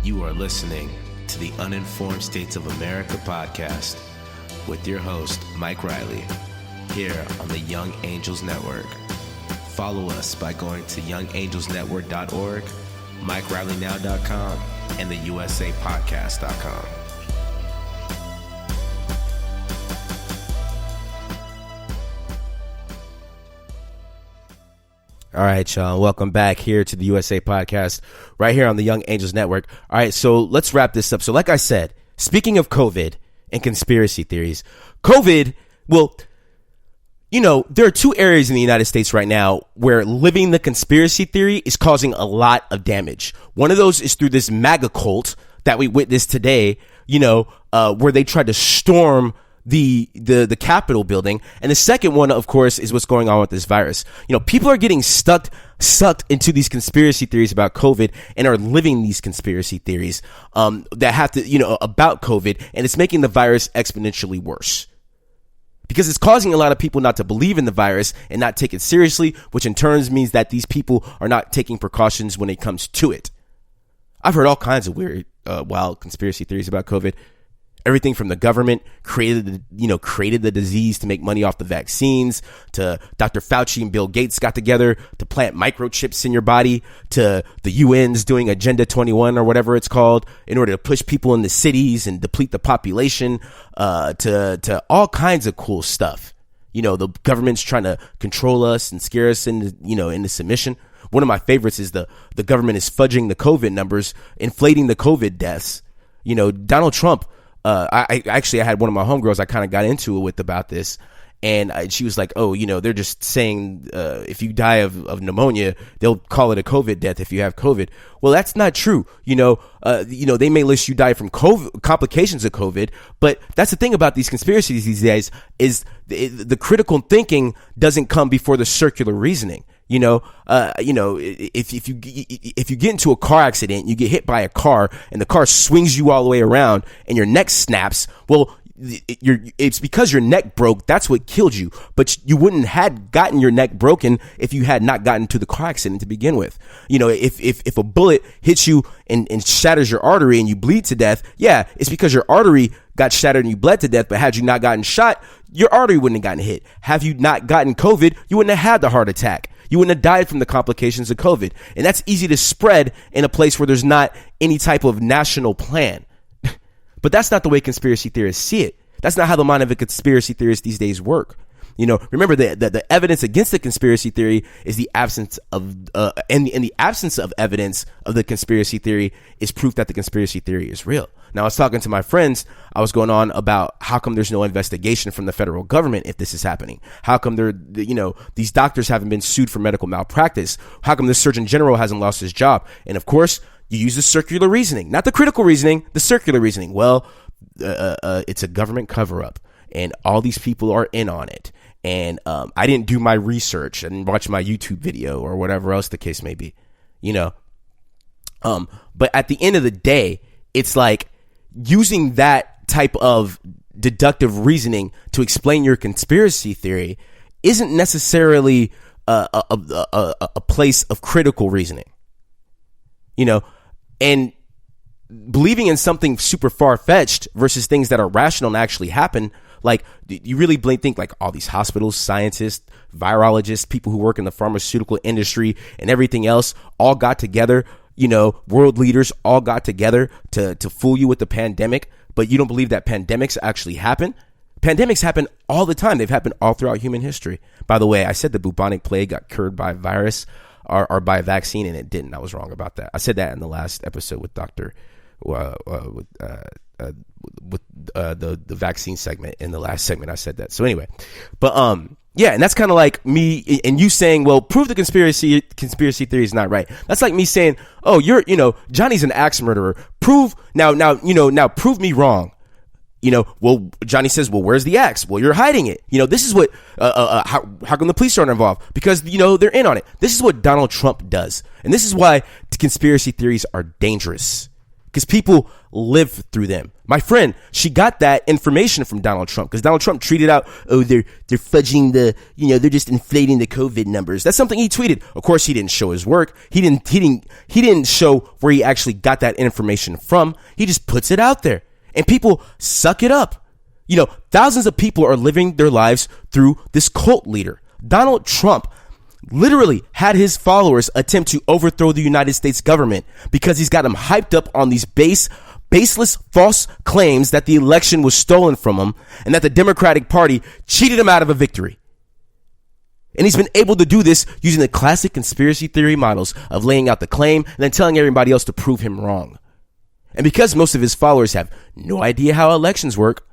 You are listening to the Uninformed States of America podcast with your host, Mike Riley, here on the Young Angels Network. Follow us by going to youngangelsnetwork.org, MikeRileyNow.com, and the USAPodcast.com. All right, y'all. Welcome back here to the USA Podcast, right here on the Young Angels Network. All right, so let's wrap this up. So like I said, speaking of COVID and conspiracy theories, COVID, well, you know, there are two areas in the United States right now where living the conspiracy theory is causing a lot of damage. One of those is through this MAGA cult that we witnessed today, you know, where they tried to storm the Capitol building. And the second one, of course, is what's going on with this virus. You know, people are getting sucked into these conspiracy theories about COVID and are living these conspiracy theories that have to, you know, about COVID, and it's making the virus exponentially worse. Because it's causing a lot of people not to believe in the virus and not take it seriously, which in turn means that these people are not taking precautions when it comes to it. I've heard all kinds of weird, wild conspiracy theories about COVID. Everything from the government created the disease to make money off the vaccines, to Dr. Fauci and Bill Gates got together to plant microchips in your body, to the UN's doing Agenda 21 or whatever it's called in order to push people in the cities and deplete the population, to all kinds of cool stuff. You know, the government's trying to control us and scare us into submission. One of my favorites is the government is fudging the COVID numbers, inflating the COVID deaths. You know, Donald Trump. I had one of my homegirls I kind of got into it with about this, and she was like, oh, you know, they're just saying if you die of pneumonia, they'll call it a COVID death if you have COVID. Well, that's not true. You know, they may list you die from COVID, complications of COVID, but that's the thing about these conspiracies these days is the critical thinking doesn't come before the circular reasoning. You know, if you get into a car accident, you get hit by a car and the car swings you all the way around and your neck snaps. Well, it's because your neck broke. That's what killed you. But you wouldn't had gotten your neck broken if you had not gotten to the car accident to begin with. You know, if a bullet hits you and shatters your artery and you bleed to death, yeah, it's because your artery got shattered and you bled to death. But had you not gotten shot, your artery wouldn't have gotten hit. Have you not gotten COVID, you wouldn't have had the heart attack. You wouldn't have died from the complications of COVID. And that's easy to spread in a place where there's not any type of national plan. But that's not the way conspiracy theorists see it. That's not how the mind of a conspiracy theorist these days work. You know, remember the evidence against the conspiracy theory is the absence of, and the absence of evidence of the conspiracy theory is proof that the conspiracy theory is real. Now, I was talking to my friends. I was going on about how come there's no investigation from the federal government if this is happening. How come these doctors haven't been sued for medical malpractice? How come the Surgeon General hasn't lost his job? And of course, you use the circular reasoning, not the critical reasoning, the circular reasoning. Well, it's a government cover up and all these people are in on it. And I didn't do my research and watch my YouTube video or whatever else the case may be, you know. But at the end of the day, it's like using that type of deductive reasoning to explain your conspiracy theory isn't necessarily a place of critical reasoning, you know. And believing in something super far-fetched versus things that are rational and actually happen. Like, you really think like all these hospitals, scientists, virologists, people who work in the pharmaceutical industry and everything else all got together, you know, world leaders all got together to fool you with the pandemic, but you don't believe that pandemics actually happen? Pandemics happen all the time. They've happened all throughout human history. By the way, I said the bubonic plague got cured by a virus or by a vaccine, and it didn't. I was wrong about that. I said that in the last episode with the vaccine segment. In the last segment I said that. So anyway, but yeah, and that's kind of like me and you saying, well, prove the conspiracy theory is not right. That's like me saying, oh, Johnny's an axe murderer. Prove prove me wrong. You know, well, Johnny says, well, where's the axe? Well, you're hiding it. You know, this is what, how come the police aren't involved? Because, you know, they're in on it. This is what Donald Trump does. And this is why conspiracy theories are dangerous. Because people lived through them. My friend, she got that information from Donald Trump because Donald Trump tweeted out, oh, they're fudging they're just inflating the COVID numbers. That's something he tweeted. Of course, he didn't show his work. He didn't show where he actually got that information from. He just puts it out there and people suck it up. Thousands of people are living their lives through this cult leader. Donald Trump literally had his followers attempt to overthrow the United States government because he's got them hyped up on these baseless false claims that the election was stolen from him and that the Democratic Party cheated him out of a victory. And he's been able to do this using the classic conspiracy theory models of laying out the claim and then telling everybody else to prove him wrong. And because most of his followers have no idea how elections work,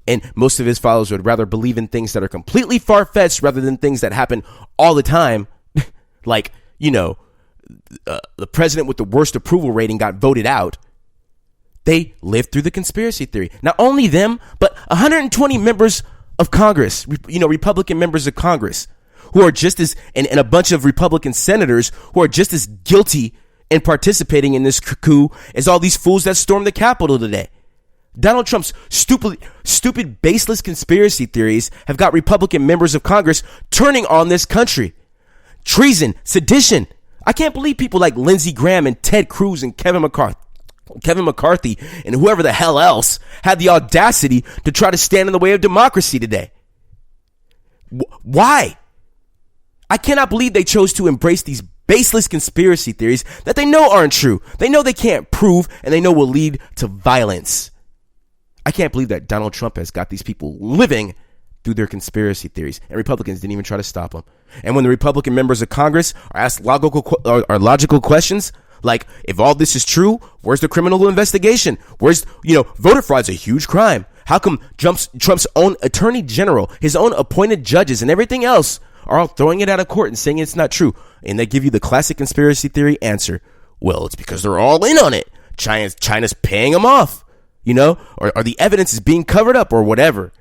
and most of his followers would rather believe in things that are completely far-fetched rather than things that happen all the time. Like, the president with the worst approval rating got voted out. They live through the conspiracy theory. Not only them, but 120 members of Congress, Republican members of Congress, who are just as, and a bunch of Republican senators who are just as guilty in participating in this coup as all these fools that stormed the Capitol today. Donald Trump's stupid, baseless conspiracy theories have got Republican members of Congress turning on this country. Treason, sedition. I can't believe people like Lindsey Graham and Ted Cruz and Kevin McCarthy and whoever the hell else had the audacity to try to stand in the way of democracy today. Why? I cannot believe they chose to embrace these baseless conspiracy theories that they know aren't true. They know they can't prove and they know will lead to violence. I can't believe that Donald Trump has got these people living through their conspiracy theories, and Republicans didn't even try to stop them. And when the Republican members of Congress are asked logical questions, like, if all this is true, where's the criminal investigation? Where's, voter fraud's a huge crime. How come Trump's own attorney general, his own appointed judges, and everything else are all throwing it out of court and saying it's not true? And they give you the classic conspiracy theory answer. Well, it's because they're all in on it. China's paying them off. Or the evidence is being covered up or whatever.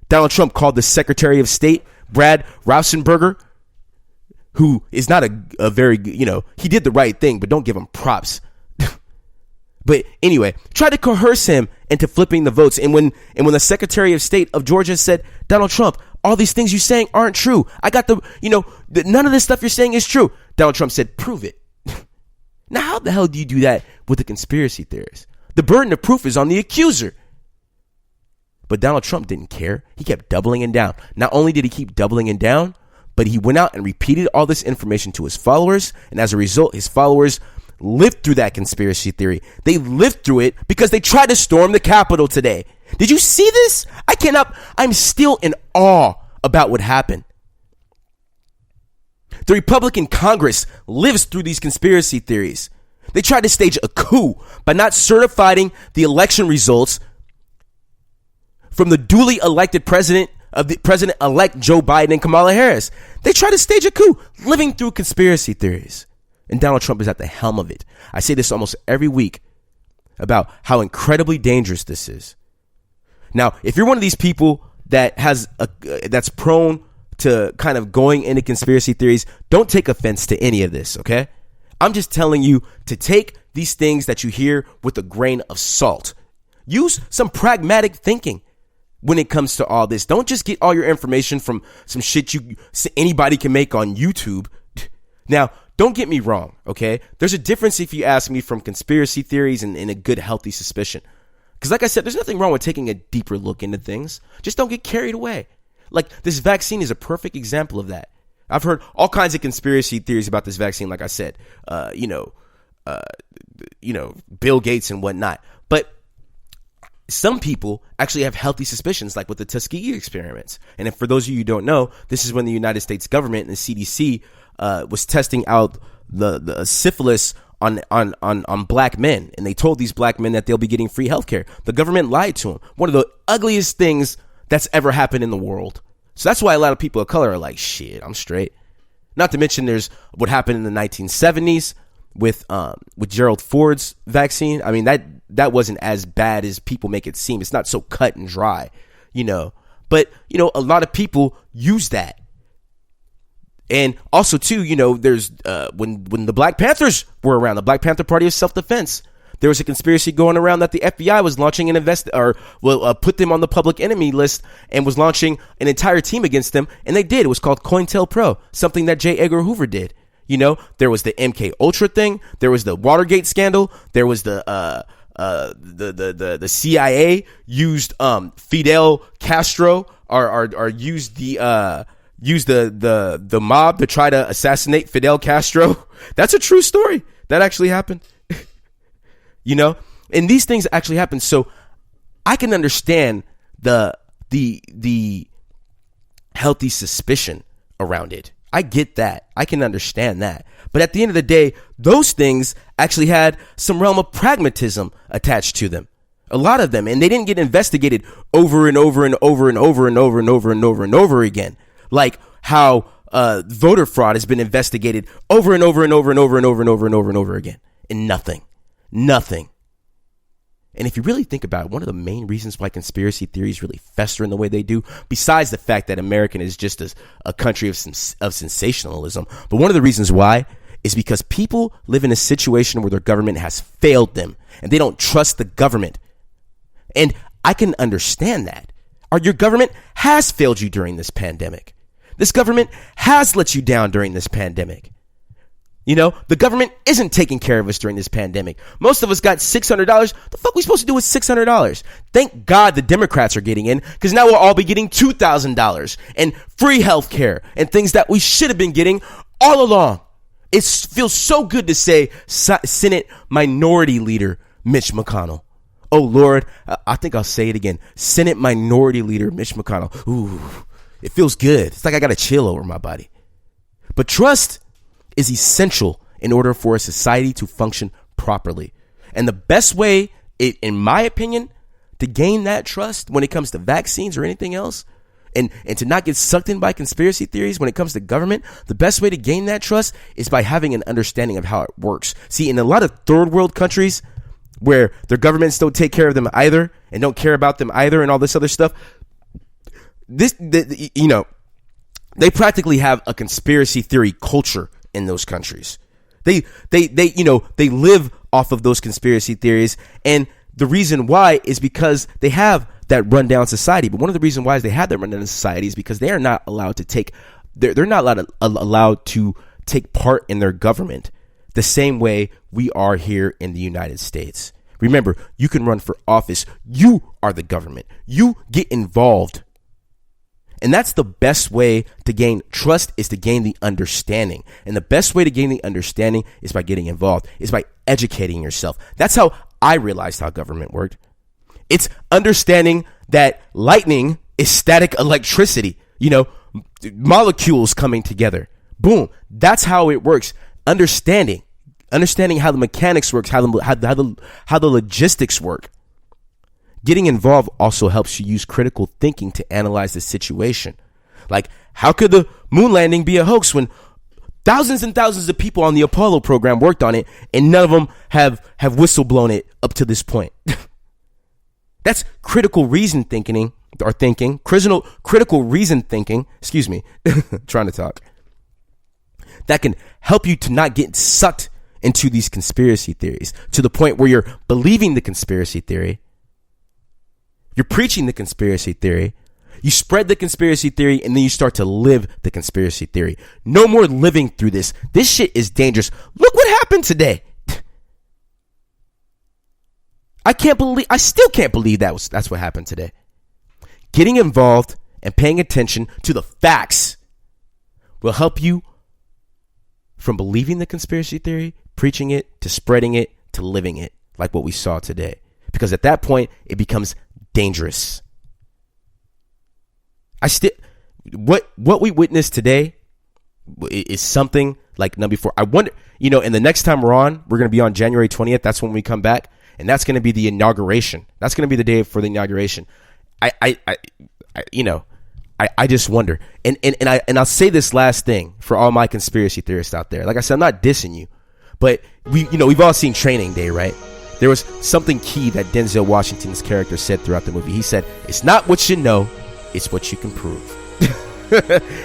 Donald Trump called the Secretary of State, Brad Raffensperger, who is not a very, he did the right thing, but don't give him props. But anyway, tried to coerce him into flipping the votes. And when the Secretary of State of Georgia said, Donald Trump, all these things you're saying aren't true. I got none of this stuff you're saying is true. Donald Trump said, prove it. Now, how the hell do you do that with the conspiracy theorists? The burden of proof is on the accuser. But Donald Trump didn't care. He kept doubling it down. Not only did he keep doubling it down, but he went out and repeated all this information to his followers. And as a result, his followers lived through that conspiracy theory. They lived through it because they tried to storm the Capitol today. Did you see this? I'm still in awe about what happened. The Republican Congress lives through these conspiracy theories. They tried to stage a coup by not certifying the election results from the duly elected president-elect Joe Biden and Kamala Harris. They tried to stage a coup, living through conspiracy theories. And Donald Trump is at the helm of it. I say this almost every week about how incredibly dangerous this is. Now, if you're one of these people that that's prone to kind of going into conspiracy theories, don't take offense to any of this, okay? I'm just telling you to take these things that you hear with a grain of salt. Use some pragmatic thinking when it comes to all this. Don't just get all your information from some shit anybody can make on YouTube. Now, don't get me wrong, okay? There's a difference if you ask me from conspiracy theories and a good, healthy suspicion. Because like I said, there's nothing wrong with taking a deeper look into things. Just don't get carried away. Like, this vaccine is a perfect example of that. I've heard all kinds of conspiracy theories about this vaccine, like I said, Bill Gates and whatnot. But some people actually have healthy suspicions, like with the Tuskegee experiments. And if, for those of you who don't know, this is when the United States government and the CDC was testing out the syphilis on black men. And they told these black men that they'll be getting free healthcare. The government lied to them. One of the ugliest things that's ever happened in the world. So that's why a lot of people of color are like, shit, I'm straight. Not to mention there's what happened in the 1970s with Gerald Ford's vaccine. I mean, that wasn't as bad as people make it seem. It's not so cut and dry, But, a lot of people use that. And also, too, there's when the Black Panthers were around, the Black Panther Party of Self-Defense, there was a conspiracy going around that the FBI was launching an put them on the public enemy list and was launching an entire team against them. And they did. It was called COINTELPRO, something that J. Edgar Hoover did. You know, there was the MK Ultra thing. There was the Watergate scandal. There was the CIA used Fidel Castro or used the mob to try to assassinate Fidel Castro. That's a true story. That actually happened. You know, and these things actually happen. So I can understand the healthy suspicion around it. I get that. I can understand that. But at the end of the day, those things actually had some realm of pragmatism attached to them. A lot of them. And they didn't get investigated over and over and over and over and over and over and over and over again. Like how voter fraud has been investigated over and over and over and over and over and over and over and over again. And nothing. And if you really think about it, one of the main reasons why conspiracy theories really fester in the way they do, besides the fact that America is just a country of sensationalism, but one of the reasons why is because people live in a situation where their government has failed them and they don't trust the government. And I can understand that. Your government has failed you during this pandemic. This government has let you down during this pandemic. You know, the government isn't taking care of us during this pandemic. Most of us got $600. The fuck we supposed to do with $600? Thank God the Democrats are getting in, because now we'll all be getting $2,000 and free health care and things that we should have been getting all along. It feels so good to say Senate Minority Leader Mitch McConnell. Oh, Lord, I think I'll say it again. Senate Minority Leader Mitch McConnell. Ooh, it feels good. It's like I got a chill over my body. But trust is essential in order for a society to function properly. And the best way, in my opinion, to gain that trust when it comes to vaccines or anything else, and to not get sucked in by conspiracy theories when it comes to government, the best way to gain that trust is by having an understanding of how it works. See, in a lot of third world countries where their governments don't take care of them either and don't care about them either and all this other stuff, they practically have a conspiracy theory culture in those countries. They live off of those conspiracy theories, and the reason why is because they have that rundown society. But one of the reasons why they have that rundown society is because they are not allowed to take they're not allowed to take part in their government the same way we are here in the United States. Remember, you can run for office. You are the government. You get involved. And that's the best way to gain trust, is to gain the understanding. And the best way to gain the understanding is by getting involved, is by educating yourself. That's how I realized how government worked. It's understanding that lightning is static electricity, molecules coming together. Boom. That's how it works. Understanding how the mechanics works, how the logistics work. Getting involved also helps you use critical thinking to analyze the situation. Like, how could the moon landing be a hoax when thousands and thousands of people on the Apollo program worked on it and none of them have whistleblown it up to this point? That's critical reason thinking, critical reason thinking, trying to talk. That can help you to not get sucked into these conspiracy theories to the point where you're believing the conspiracy theory. You're preaching the conspiracy theory. You spread the conspiracy theory, and then you start to live the conspiracy theory. No more living through this. This shit is dangerous. Look what happened today. I still can't believe that's what happened today. Getting involved and paying attention to the facts will help you from believing the conspiracy theory, preaching it, to spreading it, to living it, like what we saw today. Because at that point, it becomes dangerous. What we witnessed today is something like none before. I wonder, and the next time we're going to be on January 20th. That's when we come back, and that's going to be the inauguration. That's going to be the day for the inauguration. I just wonder, and I'll say this last thing for all my conspiracy theorists out there. Like I said, I'm not dissing you, but we've all seen Training Day, right? There was something key that Denzel Washington's character said throughout the movie. He said, "It's not what you know, it's what you can prove."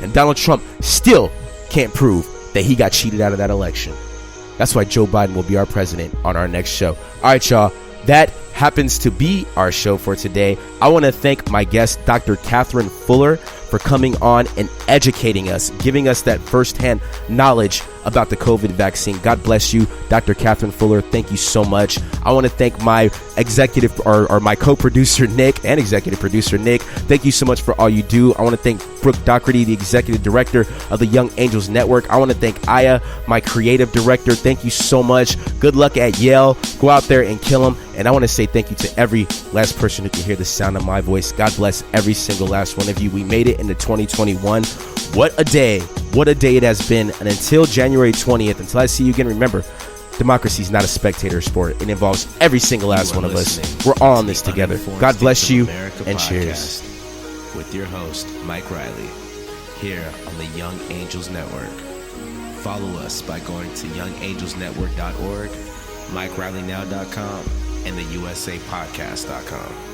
And Donald Trump still can't prove that he got cheated out of that election. That's why Joe Biden will be our president on our next show. All right, y'all. That happens to be our show for today. I want to thank my guest, Dr. Catherine Fuller, for coming on and educating us, giving us that firsthand knowledge about the COVID vaccine. God bless you, Dr. Catherine Fuller. Thank you so much. I want to thank my executive or my co-producer, Nick, and executive producer, Nick. Thank you so much for all you do. I want to thank Brooke Doherty, the executive director of the Young Angels Network. I want to thank Aya, my creative director. Thank you so much. Good luck at Yale. Go out there and kill them. And I want to say thank you to every last person who can hear the sound of my voice. God bless every single last one of you. We made it into 2021. What a day. What a day it has been. And until January 20th, until I see you again, remember, democracy is not a spectator sport. It involves every single last one of us. We're all in this together. God bless you, and cheers. With your host, Mike Riley, here on the Young Angels Network. Follow us by going to youngangelsnetwork.org, MikeRileyNow.com, and the USAPodcast.com.